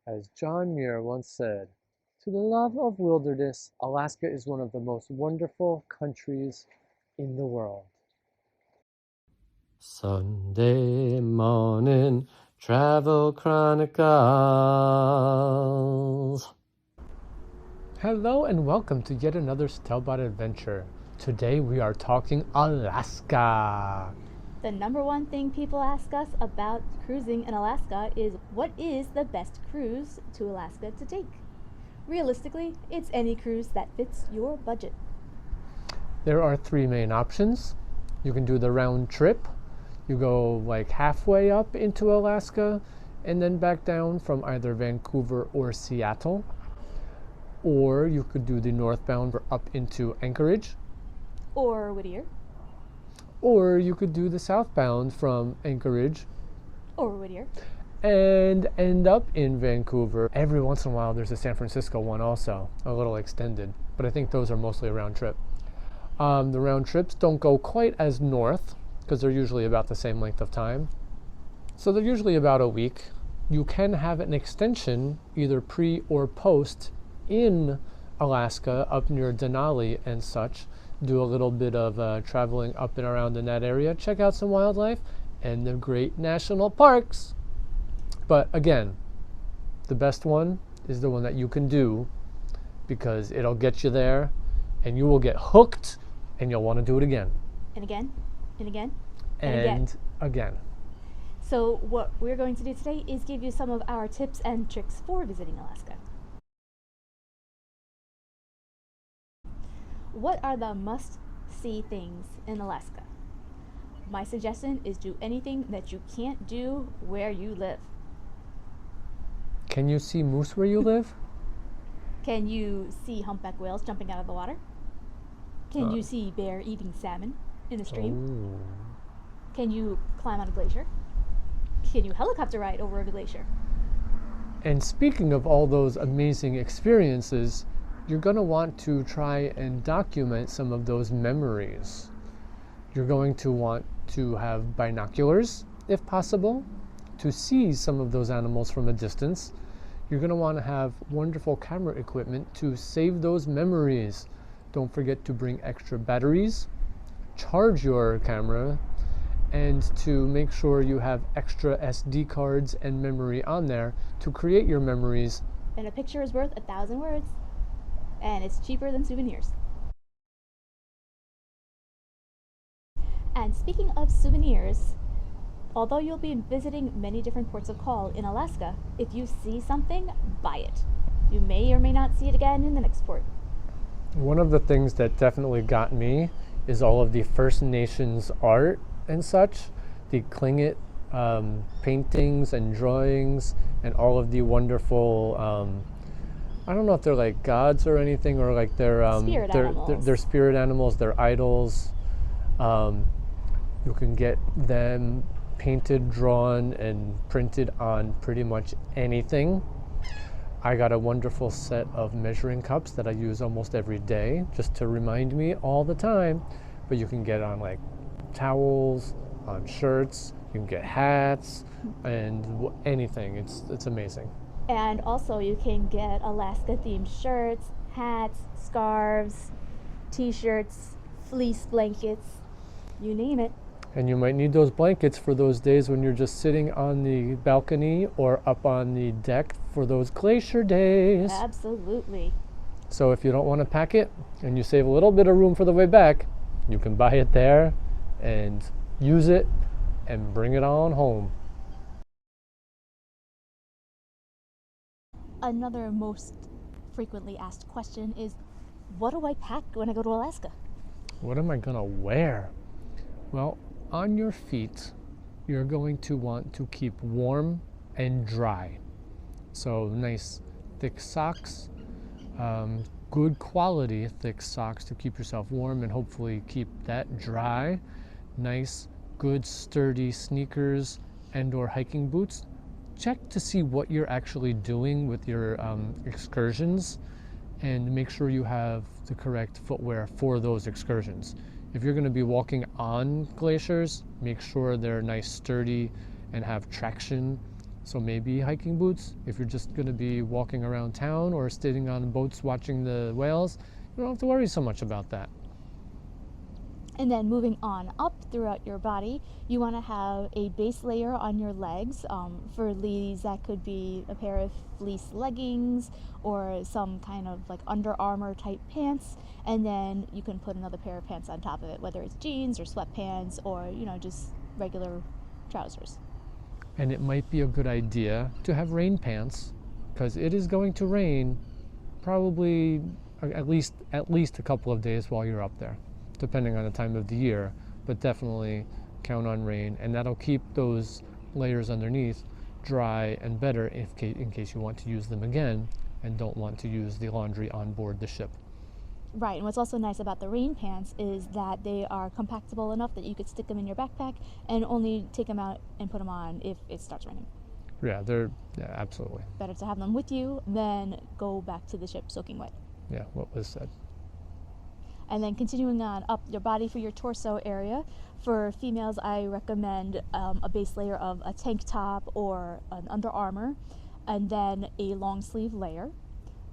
As John Muir once said, to the love of wilderness, Alaska is one of the most wonderful countries in the world. Sunday morning travel chronicles. Hello and welcome to yet another Stelbot adventure. Today we are talking Alaska. The number one thing people ask us about cruising in Alaska is what is the best cruise to Alaska to take? Realistically, it's any cruise that fits your budget. There are three main options. You can do the round trip. You go like halfway up into Alaska and then back down from either Vancouver or Seattle. Or you could do the northbound up into Anchorage. Or Whittier. Or you could do the southbound from Anchorage Or Whittier. and end up in Vancouver. Every once in a while there's a San Francisco one also, a little extended, but I think those are mostly a round trip. The round trips don't go quite as north because they're usually about the same length of time. So they're usually about a week. You can have an extension either pre or post in Alaska up near Denali and such. Do a little bit of traveling up and around in that area. Check out some wildlife and the great national parks. But again, the best one is the one that you can do because it'll get you there and you will get hooked and you'll want to do it again. And again, and again, And again. So what we're going to do today is give you some of our tips and tricks for visiting Alaska. What are the must-see things in Alaska? My suggestion is do anything that you can't do where you live. Can you see moose where you live? Can you see humpback whales jumping out of the water? Can you see bear eating salmon in a stream? Oh. Can you climb on a glacier? Can you helicopter ride over a glacier? And speaking of all those amazing experiences, you're going to want to try and document some of those memories. You're going to want to have binoculars, if possible, to see some of those animals from a distance. You're going to want to have wonderful camera equipment to save those memories. Don't forget to bring extra batteries, charge your camera, and to make sure you have extra SD cards and memory on there to create your memories. And a picture is worth 1,000 words. And it's cheaper than souvenirs. And speaking of souvenirs, although you'll be visiting many different ports of call in Alaska, if you see something, buy it. You may or may not see it again in the next port. One of the things that definitely got me is all of the First Nations art and such, the Tlingit paintings and drawings, and all of the wonderful I don't know if they're like gods or anything, or like they're spirit animals, they're idols. You can get them painted, drawn, and printed on pretty much anything. I got a wonderful set of measuring cups that I use almost every day just to remind me all the time. But you can get on like towels, on shirts, you can get hats, and anything. It's amazing. And also you can get Alaska themed shirts, hats, scarves, t-shirts, fleece blankets, you name it. And you might need those blankets for those days when you're just sitting on the balcony or up on the deck for those glacier days. Absolutely. So if you don't want to pack it and you save a little bit of room for the way back, you can buy it there and use it and bring it on home. Another most frequently asked question is, what do I pack when I go to Alaska? What am I gonna wear? Well, on your feet, you're going to want to keep warm and dry. So nice thick socks, good quality thick socks to keep yourself warm and hopefully keep that dry. Nice, good, sturdy sneakers and or hiking boots. Check to see what you're actually doing with your excursions and make sure you have the correct footwear for those excursions. If you're going to be walking on glaciers, make sure they're nice, sturdy, and have traction So maybe hiking boots. If you're just going to be walking around town or sitting on boats watching the whales, you don't have to worry so much about that. And then moving on up throughout your body, you want to have a base layer on your legs. For ladies, that could be a pair of fleece leggings or some kind of like Under Armour type pants. And then you can put another pair of pants on top of it, whether it's jeans or sweatpants or, just regular trousers. And it might be a good idea to have rain pants, because it is going to rain probably at least a couple of days while you're up there, depending on the time of the year, but definitely count on rain, and that'll keep those layers underneath dry and better in case you want to use them again and don't want to use the laundry on board the ship. Right, and what's also nice about the rain pants is that they are compactable enough that you could stick them in your backpack and only take them out and put them on if it starts raining. Yeah, absolutely. Better to have them with you than go back to the ship soaking wet. Yeah, what was said. And then continuing on up your body for your torso area, for females I recommend a base layer of a tank top or an Under Armour, and then a long sleeve layer.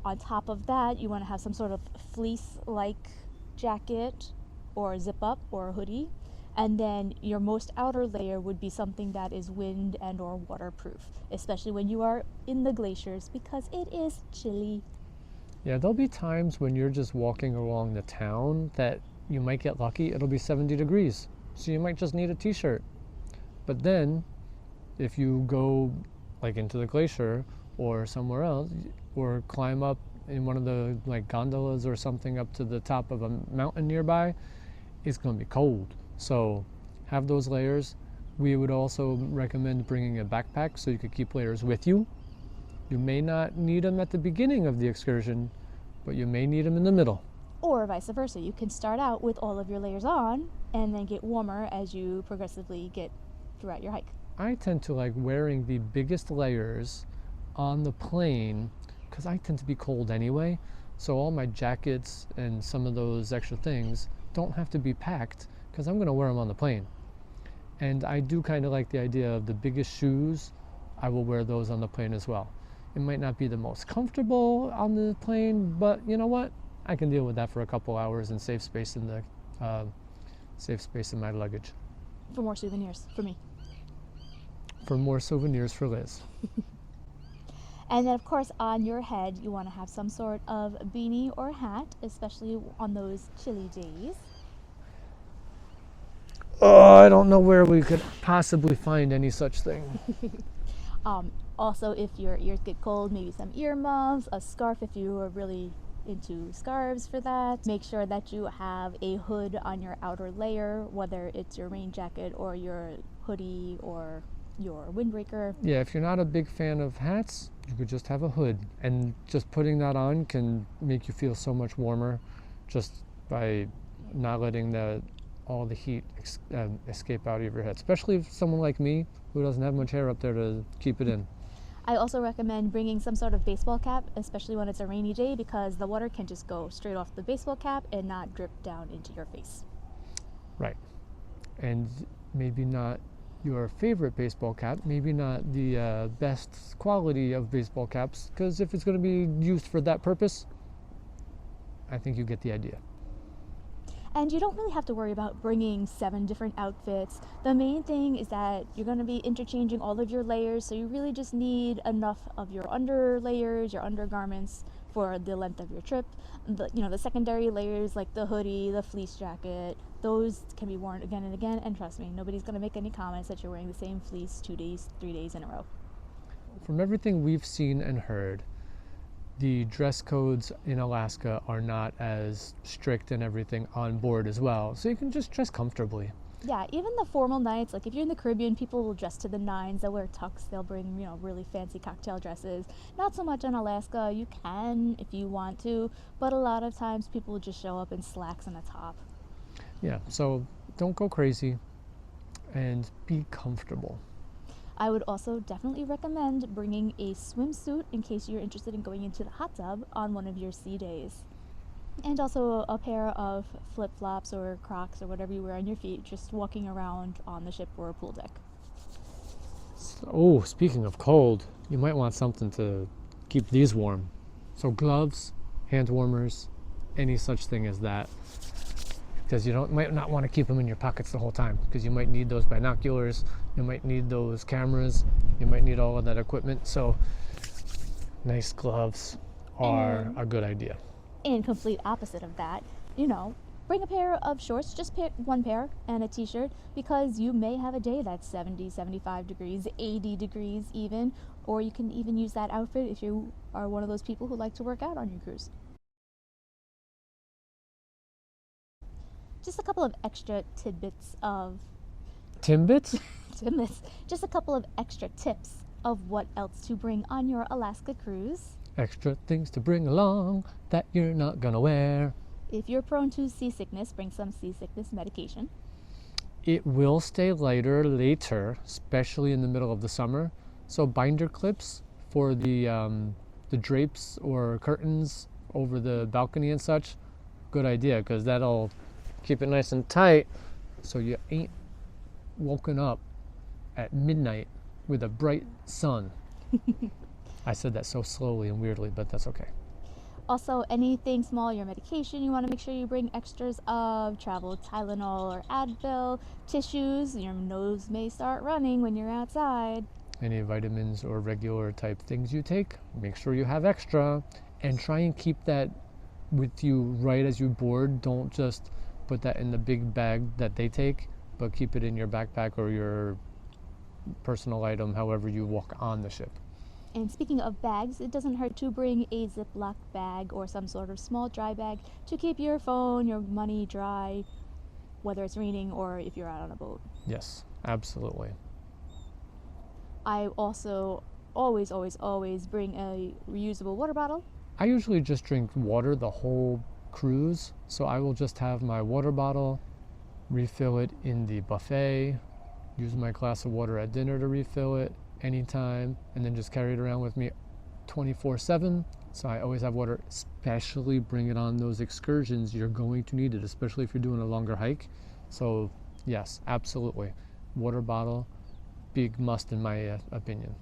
On top of that, you want to have some sort of fleece-like jacket or zip-up or hoodie. And then your most outer layer would be something that is wind and or waterproof, especially when you are in the glaciers, because it is chilly. Yeah, there'll be times when you're just walking along the town that you might get lucky. It'll be 70 degrees, so you might just need a t-shirt. But then, if you go like into the glacier or somewhere else, or climb up in one of the like gondolas or something up to the top of a mountain nearby, it's going to be cold. So have those layers. We would also recommend bringing a backpack so you could keep layers with you. You may not need them at the beginning of the excursion, but you may need them in the middle. Or vice versa. You can start out with all of your layers on and then get warmer as you progressively get throughout your hike. I tend to like wearing the biggest layers on the plane because I tend to be cold anyway. So all my jackets and some of those extra things don't have to be packed because I'm going to wear them on the plane. And I do kind of like the idea of the biggest shoes. I will wear those on the plane as well. It might not be the most comfortable on the plane, but you know what? I can deal with that for a couple hours and save space in my luggage. For more souvenirs, for me. For more souvenirs for Liz. And then, of course, on your head, you want to have some sort of beanie or hat, especially on those chilly days. Oh, I don't know where we could possibly find any such thing. Also, if your ears get cold, maybe some earmuffs, a scarf if you are really into scarves for that. Make sure that you have a hood on your outer layer, whether it's your rain jacket or your hoodie or your windbreaker. Yeah, if you're not a big fan of hats, you could just have a hood, and just putting that on can make you feel so much warmer just by not letting all the heat escape out of your head, especially if someone like me who doesn't have much hair up there to keep it in. I also recommend bringing some sort of baseball cap, especially when it's a rainy day, because the water can just go straight off the baseball cap and not drip down into your face. Right. And maybe not your favorite baseball cap, maybe not the best quality of baseball caps, because if it's going to be used for that purpose, I think you get the idea. And you don't really have to worry about bringing 7 different outfits. The main thing is that you're going to be interchanging all of your layers, so you really just need enough of your under layers, your undergarments for the length of your trip. The secondary layers like the hoodie, the fleece jacket, those can be worn again and again, and trust me, nobody's going to make any comments that you're wearing the same fleece 2 days, 3 days in a row. From everything we've seen and heard, the dress codes in Alaska are not as strict and everything on board as well, so you can just dress comfortably. Yeah, even the formal nights, like if you're in the Caribbean, people will dress to the nines. They'll wear tux, they'll bring, really fancy cocktail dresses. Not so much in Alaska. You can if you want to, but a lot of times people will just show up in slacks and a top. Yeah, so don't go crazy and be comfortable. I would also definitely recommend bringing a swimsuit in case you're interested in going into the hot tub on one of your sea days. And also a pair of flip-flops or Crocs or whatever you wear on your feet, just walking around on the ship or a pool deck. Oh, speaking of cold, you might want something to keep these warm. So gloves, hand warmers, any such thing as that. Because you might not want to keep them in your pockets the whole time, because you might need those binoculars, you might need those cameras, you might need all of that equipment. So nice gloves are a good idea. And complete opposite of that, bring a pair of shorts, just one pair, and a t-shirt, because you may have a day that's 70, 75 degrees, 80 degrees even, or you can even use that outfit if you are one of those people who like to work out on your cruise. Just a couple of extra tidbits of... Timbits? Tidbits. Just a couple of extra tips of what else to bring on your Alaska cruise. Extra things to bring along that you're not gonna wear. If you're prone to seasickness, bring some seasickness medication. It will stay lighter later, especially in the middle of the summer. So binder clips for the drapes or curtains over the balcony and such, good idea, because that'll keep it nice and tight so you ain't woken up at midnight with a bright sun. I said that so slowly and weirdly, but that's okay. Also, anything small, your medication, you want to make sure you bring extras of travel Tylenol or Advil, tissues. Your nose may start running when you're outside. Any vitamins or regular type things you take, make sure you have extra, and try and keep that with you right as you board. Don't just put that in the big bag that they take, but keep it in your backpack or your personal item, however you walk on the ship. And speaking of bags, it doesn't hurt to bring a Ziploc bag or some sort of small dry bag to keep your phone, your money dry, whether it's raining or if you're out on a boat. Yes, absolutely. I also always bring a reusable water bottle. I usually just drink water the whole cruise, so I will just have my water bottle, refill it in the buffet, use my glass of water at dinner to refill it anytime, and then just carry it around with me 24/7. So I always have water, especially bring it on those excursions. You're going to need it, especially if you're doing a longer hike. So yes, absolutely. Water bottle, big must in my opinion.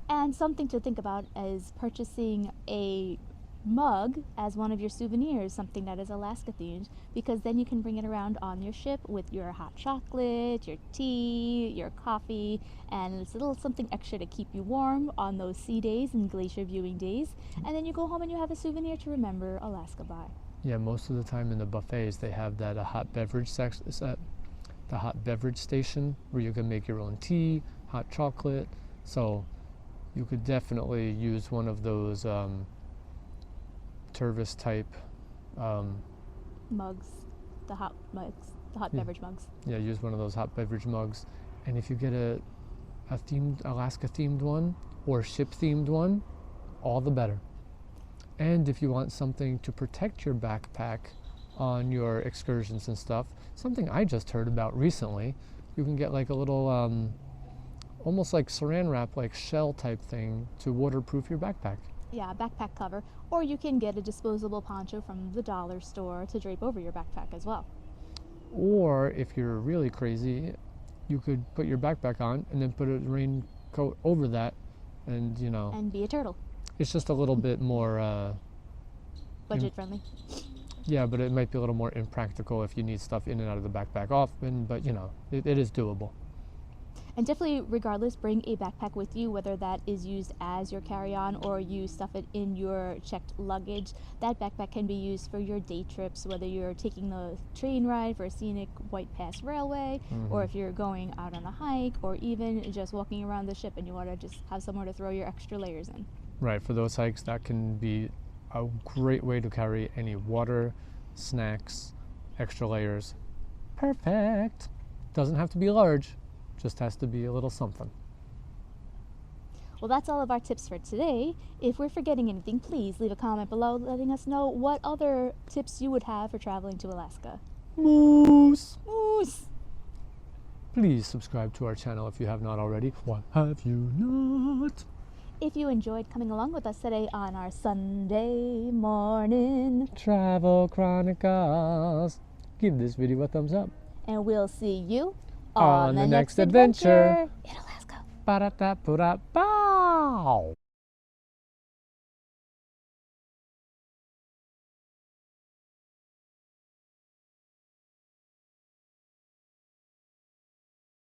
And something to think about is purchasing a mug as one of your souvenirs, something that is Alaska themed, because then you can bring it around on your ship with your hot chocolate, your tea, your coffee, and it's a little something extra to keep you warm on those sea days and glacier viewing days. And then you go home and you have a souvenir to remember Alaska by. Yeah, most of the time in the buffets they have that hot beverage the hot beverage station where you can make your own tea, hot chocolate. So you could definitely use one of those Tervis type mugs, the hot beverage mugs. Yeah, use one of those hot beverage mugs. And if you get a themed Alaska themed one or ship themed one, all the better. And if you want something to protect your backpack on your excursions and stuff, something I just heard about recently, you can get like a little almost like saran wrap, like shell type thing to waterproof your backpack. Yeah, backpack cover. Or you can get a disposable poncho from the dollar store to drape over your backpack as well. Or if you're really crazy, you could put your backpack on and then put a raincoat over that, and And be a turtle. It's just a little bit more budget friendly. Yeah, but it might be a little more impractical if you need stuff in and out of the backpack often, but it is doable. And definitely, regardless, bring a backpack with you, whether that is used as your carry-on or you stuff it in your checked luggage. That backpack can be used for your day trips, whether you're taking the train ride for a scenic White Pass Railway, or if you're going out on a hike, or even just walking around the ship and you want to just have somewhere to throw your extra layers in. Right, for those hikes, that can be a great way to carry any water, snacks, extra layers. Perfect. Doesn't have to be large. Just has to be a little something. Well, that's all of our tips for today. If we're forgetting anything, please leave a comment below letting us know what other tips you would have for traveling to Alaska. Moose! Moose! Please subscribe to our channel if you have not already. Why have you not? If you enjoyed coming along with us today on our Sunday morning Travel Chronicles, give this video a thumbs up. And we'll see you on the next adventure in Alaska. ba da da ba da bow.